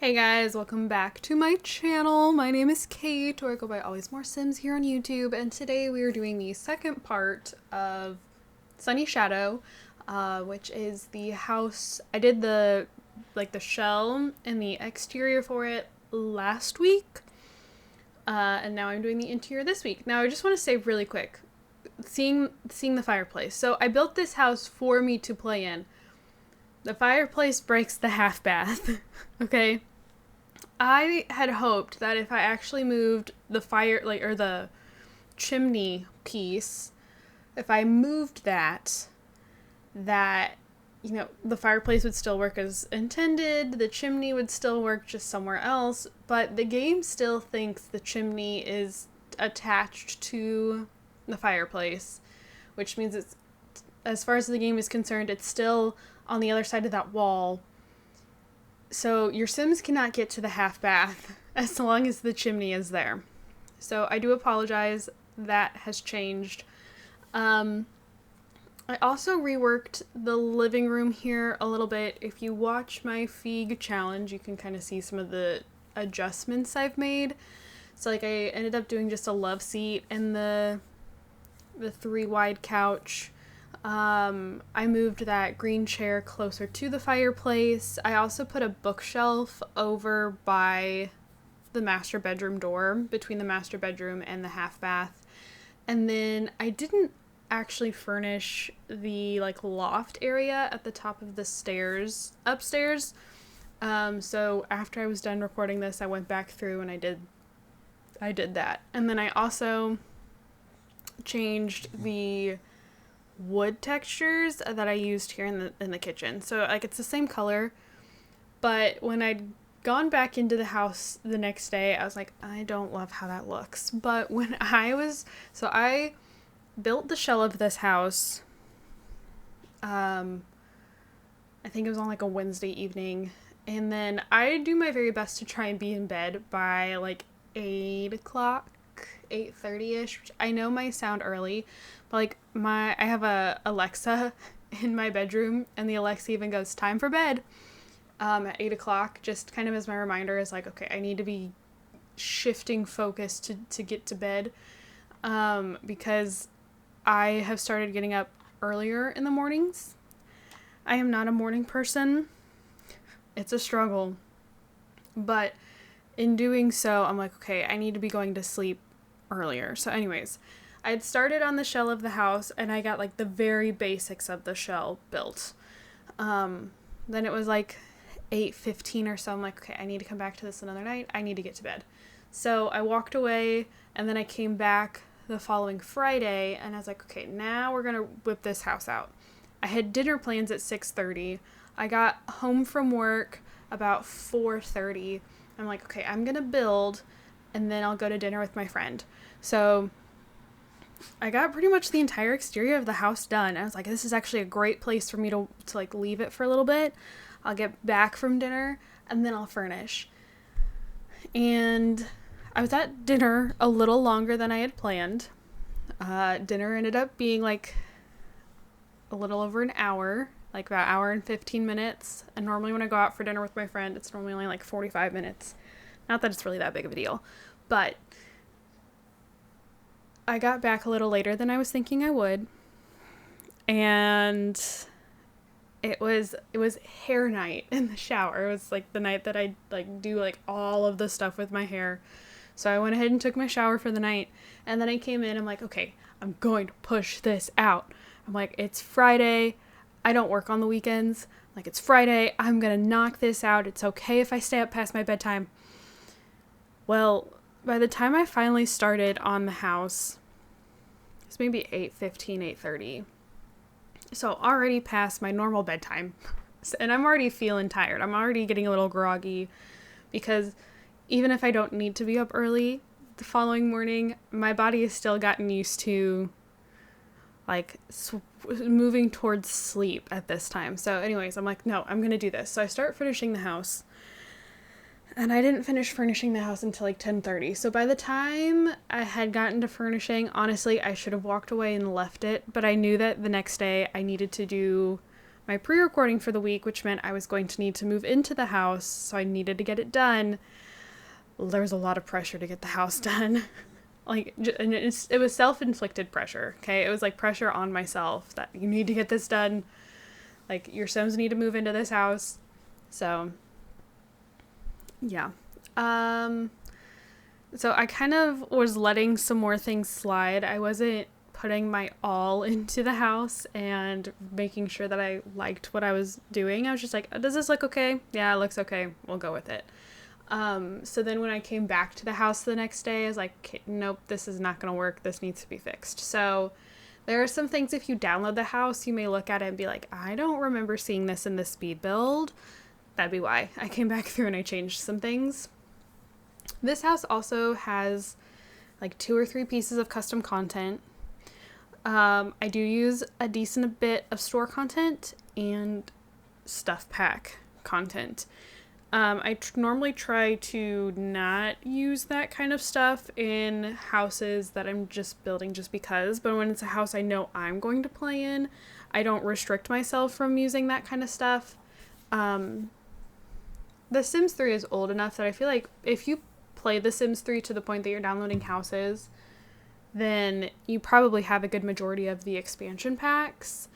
Hey guys, welcome back to my channel. My name is Kate, or I go by AlwaysMoreSims here on YouTube, and today we are doing the second part of Sunny Shadow, which is the house. I did the shell and the exterior for it last week, and now I'm doing the interior this week. Now I just want to say really quick, seeing the fireplace. So I built this house for me to play in. The fireplace breaks the half bath. Okay? I had hoped that if I actually moved the the chimney piece, if I moved that, the fireplace would still work as intended, the chimney would still work just somewhere else, but the game still thinks the chimney is attached to the fireplace, which means it's, as far as the game is concerned, it's still on the other side of that wall. So your Sims cannot get to the half bath as long as the chimney is there. So I do apologize, that has changed. I also reworked the living room here a little bit. If you watch my Feig challenge, you can kind of see some of the adjustments I've made. So I ended up doing just a love seat and the 3-wide couch. I moved that green chair closer to the fireplace. I also put a bookshelf over by the master bedroom door, between the master bedroom and the half bath. And then I didn't actually furnish the loft area at the top of the stairs upstairs. So after I was done recording this, I went back through and I did that. And then I also changed the wood textures that I used here in the kitchen. So it's the same color, but when I'd gone back into the house the next day, I was like, I don't love how that looks. But I built the shell of this house, I think it was on a Wednesday evening, and then I do my very best to try and be in bed by 8 o'clock, 8:30ish, which I know might sound early, but I have a Alexa in my bedroom, and the Alexa even goes, time for bed, at 8 o'clock, just kind of as my reminder is okay, I need to be shifting focus to get to bed, because I have started getting up earlier in the mornings. I am not a morning person. It's a struggle, but in doing so, I'm okay, I need to be going to sleep earlier. So anyways, I had started on the shell of the house, and I got the very basics of the shell built. Then it was 8:15 or so. I'm okay, I need to come back to this another night. I need to get to bed. So I walked away, and then I came back the following Friday, and I was okay, now we're gonna whip this house out. I had dinner plans at 6:30. I got home from work about 4:30. I'm okay, I'm gonna build, and then I'll go to dinner with my friend. So I got pretty much the entire exterior of the house done. I was this is actually a great place for me to leave it for a little bit. I'll get back from dinner, and then I'll furnish. And I was at dinner a little longer than I had planned. Dinner ended up being a little over an hour, about an hour and 15 minutes. And normally when I go out for dinner with my friend, it's normally only 45 minutes. Not that it's really that big of a deal, but I got back a little later than I was thinking I would, and it was hair night in the shower. It was the night that I do all of the stuff with my hair. So I went ahead and took my shower for the night, and then I came in. I'm okay, I'm going to push this out. I'm it's Friday. I don't work on the weekends. It's Friday. I'm gonna knock this out. It's okay if I stay up past my bedtime. Well, by the time I finally started on the house, it's maybe 8:15, 8:30. So already past my normal bedtime. And I'm already feeling tired. I'm already getting a little groggy, because even if I don't need to be up early the following morning, my body has still gotten used to moving towards sleep at this time. So anyways, I'm no, I'm going to do this. So I start finishing the house. And I didn't finish furnishing the house until 10:30. So by the time I had gotten to furnishing, honestly, I should have walked away and left it. But I knew that the next day I needed to do my pre-recording for the week, which meant I was going to need to move into the house, so I needed to get it done. There was a lot of pressure to get the house done. Like, and it was self-inflicted pressure, okay? It was like pressure on myself that you need to get this done. Like, your Sims need to move into this house. So, yeah. So I kind of was letting some more things slide. I wasn't putting my all into the house and making sure that I liked what I was doing. I was just like, does this look okay? Yeah, it looks okay. We'll go with it. So then when I came back to the house the next day, I was like, nope, this is not going to work. This needs to be fixed. So there are some things, if you download the house, you may look at it and be like, I don't remember seeing this in the speed build. That'd be why. I came back through and I changed some things. This house also has like 2 or 3 pieces of custom content. I do use a decent bit of store content and stuff pack content. I normally try to not use that kind of stuff in houses that I'm just building just because, but when it's a house I know I'm going to play in, I don't restrict myself from using that kind of stuff. The Sims 3 is old enough that I feel like if you play The Sims 3 to the point that you're downloading houses, then you probably have a good majority of the expansion packs.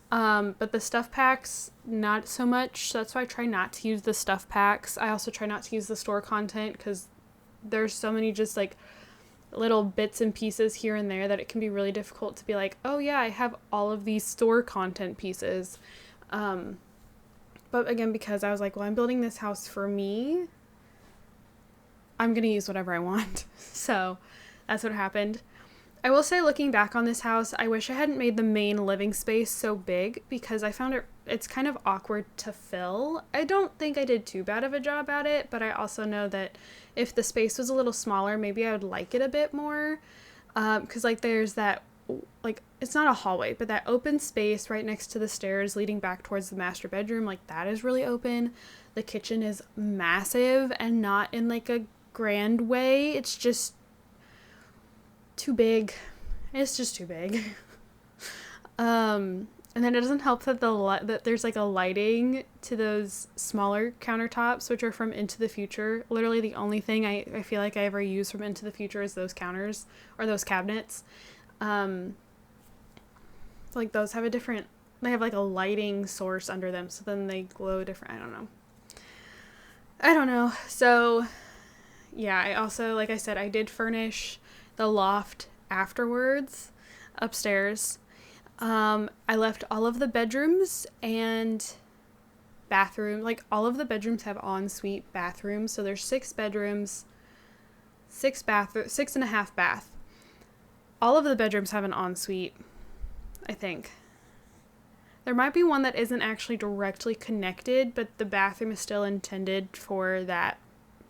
But the stuff packs, not so much. So that's why I try not to use the stuff packs. I also try not to use the store content because there's so many just like little bits and pieces here and there that it can be really difficult to be like, oh yeah, I have all of these store content pieces. But again, because I was like, well, I'm building this house for me, I'm going to use whatever I want. So that's what happened. I will say, looking back on this house, I wish I hadn't made the main living space so big because I found it's kind of awkward to fill. I don't think I did too bad of a job at it, but I also know that if the space was a little smaller, maybe I would like it a bit more. Because like there's that, like, it's not a hallway, but that open space right next to the stairs leading back towards the master bedroom, like that is really open. The kitchen is massive and not in like a grand way. It's just too big. It's just too big. And then it doesn't help that that there's like a lighting to those smaller countertops, which are from Into the Future. Literally the only thing I feel like I ever use from Into the Future is those counters or those cabinets. Like those have they have like a lighting source under them, so then they glow different. I don't know. So yeah, I also, like I said, I did furnish the loft afterwards upstairs. I left all of the bedrooms and bathroom, like all of the bedrooms have ensuite bathrooms. So there's 6 bedrooms, 6.5 bath. All of the bedrooms have an ensuite, I think. There might be one that isn't actually directly connected, but the bathroom is still intended for that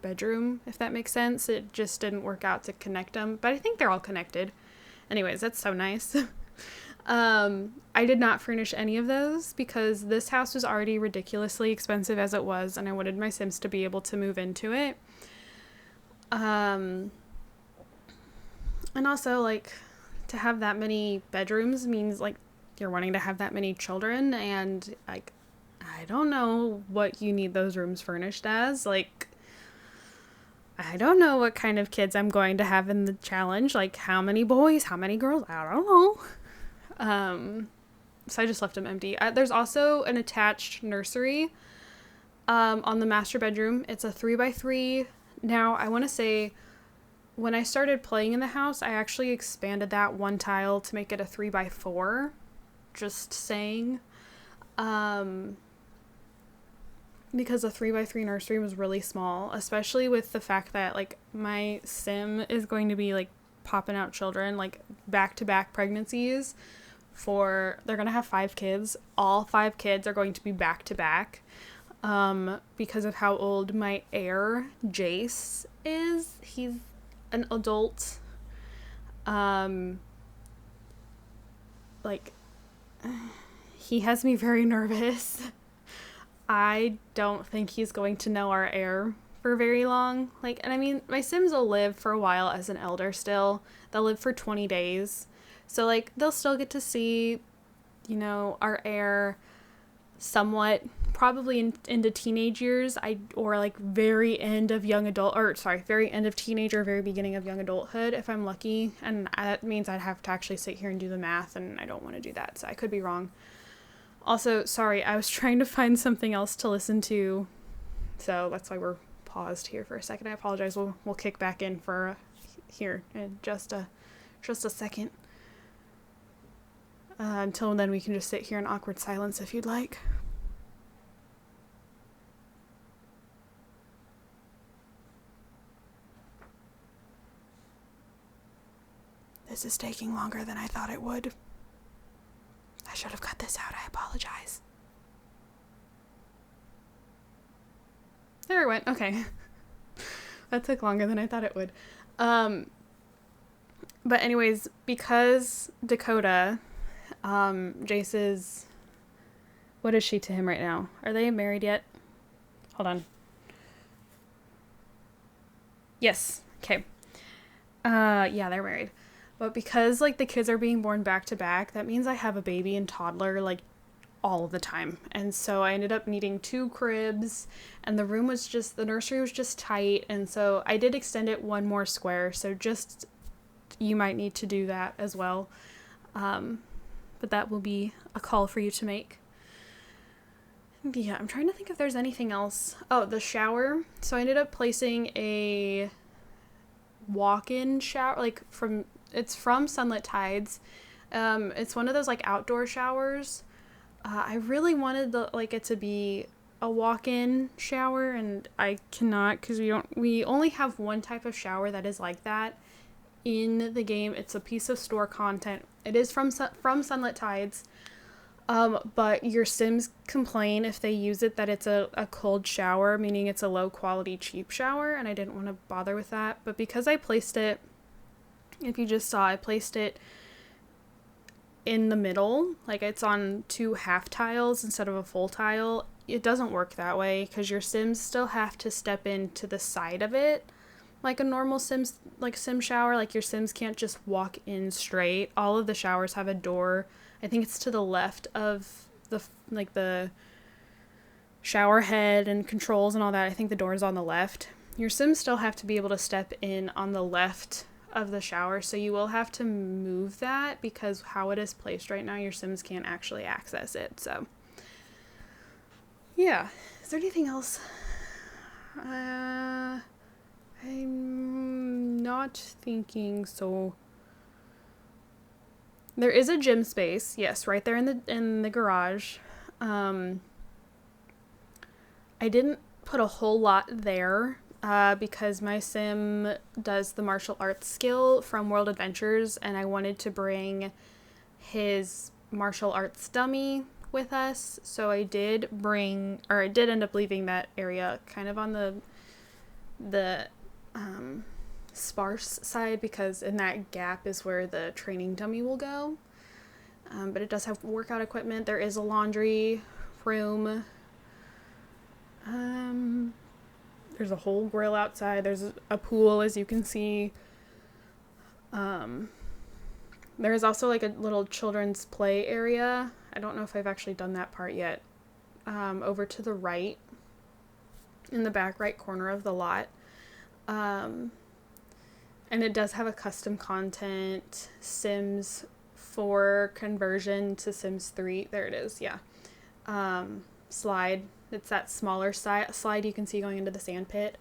bedroom, if that makes sense. It just didn't work out to connect them, but I think they're all connected. Anyways, that's so nice. I did not furnish any of those because this house was already ridiculously expensive as it was, and I wanted my Sims to be able to move into it. And also, like, to have that many bedrooms means, like, you're wanting to have that many children, and, like, I don't know what you need those rooms furnished as. Like, I don't know what kind of kids I'm going to have in the challenge. Like, how many boys, how many girls? I don't know. So I just left them empty. There's also an attached nursery on the master bedroom. It's a 3x3. Now, I want to say, when I started playing in the house, I actually expanded that one tile to make it a 3x4. Just saying. Because a 3x3 nursery was really small, especially with the fact that, like, my Sim is going to be, like, popping out children, like, back-to-back pregnancies. They're going to have 5 kids. All 5 kids are going to be back-to-back. Because of how old my heir, Jace, is. He's an adult. Like, he has me very nervous. I don't think he's going to know our heir for very long. Like, and I mean, my Sims will live for a while as an elder still. They'll live for 20 days. So, like, they'll still get to see, you know, our heir. somewhat probably into teenage years, or like very end of very end of teenager, very beginning of young adulthood if I'm lucky, and that means I'd have to actually sit here and do the math, and I don't want to do that, so I could be wrong. Also, sorry, I was trying to find something else to listen to, so that's why we're paused here for a second. I apologize. We'll kick back in for here in just a second. Until then, we can just sit here in awkward silence if you'd like. This is taking longer than I thought it would. I should have cut this out. I apologize. There it went. Okay. That took longer than I thought it would. But anyways, because Dakota, Jace's, what is she to him right now? Are they married yet? Hold on. Yes. Okay. Yeah, they're married. But because, like, the kids are being born back to back, that means I have a baby and toddler, like, all of the time. And so I ended up needing 2 cribs, and the nursery was just tight, and so I did extend it 1 more square, so just, you might need to do that as well. But that will be a call for you to make. Yeah, I'm trying to think if there's anything else. Oh, the shower. So I ended up placing a walk-in shower, it's from Sunlit Tides. It's one of those, like, outdoor showers. I really wanted it to be a walk-in shower, and I cannot, because we only have one type of shower that is like that in the game. It's a piece of store content. It is from Sunlit Tides, but your Sims complain if they use it that it's a cold shower, meaning it's a low-quality, cheap shower, and I didn't want to bother with that. But because I placed it, if you just saw, I placed it in the middle, like it's on 2 half tiles instead of a full tile. It doesn't work that way because your Sims still have to step into the side of it like a normal sim shower. Like, your Sims can't just walk in straight. All of the showers have a door. I think it's to the left of the shower head and controls and all that. I think the door is on the left. Your Sims still have to be able to step in on the left of the shower, so you will have to move that because how it is placed right now, your Sims can't actually access it. So yeah, is there anything else? I'm not thinking so. There is a gym space, yes, right there in the garage. I didn't put a whole lot there because my Sim does the martial arts skill from World Adventures, and I wanted to bring his martial arts dummy with us, so I did end up leaving that area kind of on the sparse side, because in that gap is where the training dummy will go. But it does have workout equipment. There is a laundry room. There's a whole grill outside. There's a pool, as you can see. There is also like a little children's play area. I don't know if I've actually done that part yet. Over to the right, in the back right corner of the lot. And it does have a custom content Sims 4 conversion to Sims 3. There it is, yeah. Slide. It's that smaller slide you can see going into the sand pit.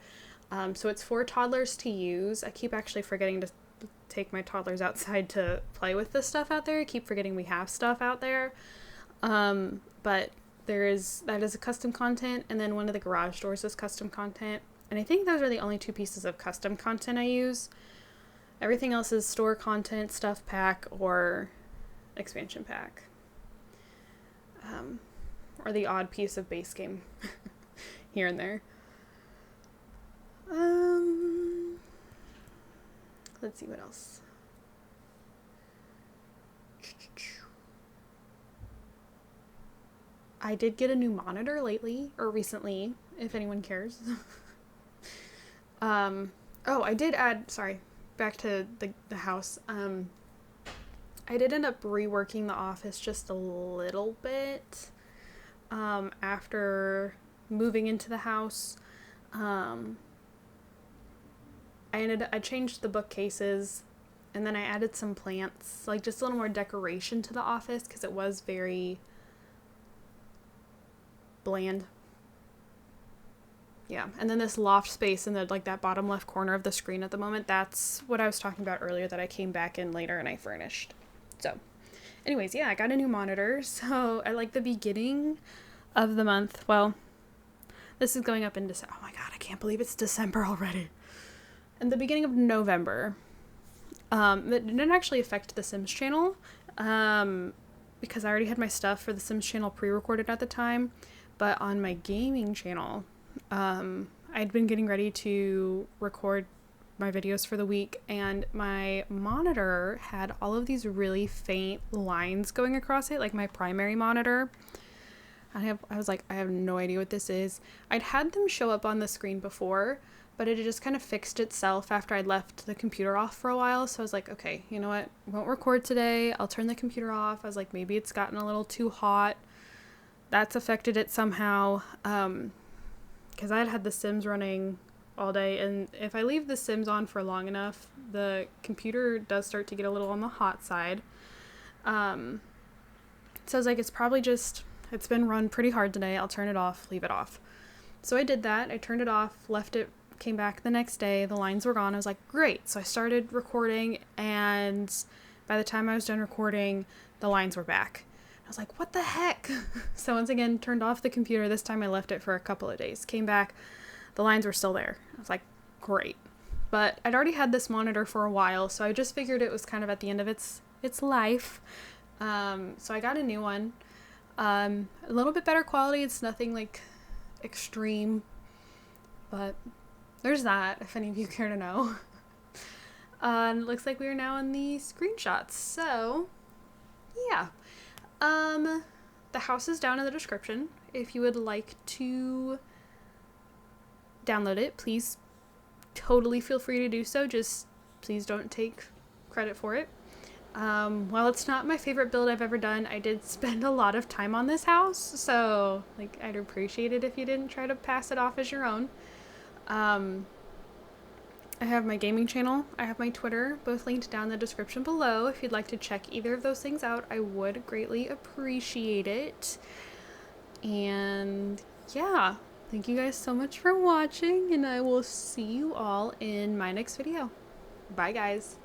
So it's for toddlers to use. I keep actually forgetting to take my toddlers outside to play with this stuff out there. I keep forgetting we have stuff out there. But that is a custom content, and then one of the garage doors is custom content. And I think those are the only 2 pieces of custom content I use. Everything else is store content, stuff pack, or expansion pack. Or the odd piece of base game here and there. Let's see what else. I did get a new monitor recently, if anyone cares. I did add, sorry, back to the house. I did end up reworking the office just a little bit. after moving into the house. I changed the bookcases, and then I added some plants, like just a little more decoration to the office because it was very bland. Yeah, and then this loft space in the like that bottom left corner of the screen at the moment, that's what I was talking about earlier that I came back in later and I furnished. So, anyways, yeah, I got a new monitor. So, I like the beginning of the month. Well, this is going up in December. Oh my god, I can't believe it's December already. In the beginning of November, it didn't actually affect the Sims channel because I already had my stuff for the Sims channel pre-recorded at the time. But on my gaming channel, I'd been getting ready to record my videos for the week, and my monitor had all of these really faint lines going across it, like my primary monitor. I was like, I have no idea what this is. I'd had them show up on the screen before, but it had just kind of fixed itself after I'd left the computer off for a while. So I was like, okay, you know what? Won't record today. I'll turn the computer off. I was like, maybe it's gotten a little too hot. That's affected it somehow. Because I had the Sims running all day. And if I leave the Sims on for long enough, the computer does start to get a little on the hot side. So I was like, it's probably just, it's been run pretty hard today. I'll turn it off, leave it off. So I did that. I turned it off, left it, came back the next day. The lines were gone. I was like, great. So I started recording, and by the time I was done recording, the lines were back. I was like, what the heck? So once again, turned off the computer. This time I left it for a couple of days. Came back, the lines were still there. I was like, great. But I'd already had this monitor for a while, so I just figured it was kind of at the end of its life. So I got a new one. A little bit better quality. It's nothing like extreme, but there's that, if any of you care to know. And it looks like we are now in the screenshots. So, yeah. The house is down in the description. If you would like to download it, please totally feel free to do so. Just please don't take credit for it. While it's not my favorite build I've ever done, I did spend a lot of time on this house, so like I'd appreciate it if you didn't try to pass it off as your own. I have my gaming channel, I have my Twitter, both linked down in the description below. If you'd like to check either of those things out, I would greatly appreciate it. And yeah, thank you guys so much for watching, and I will see you all in my next video. Bye guys.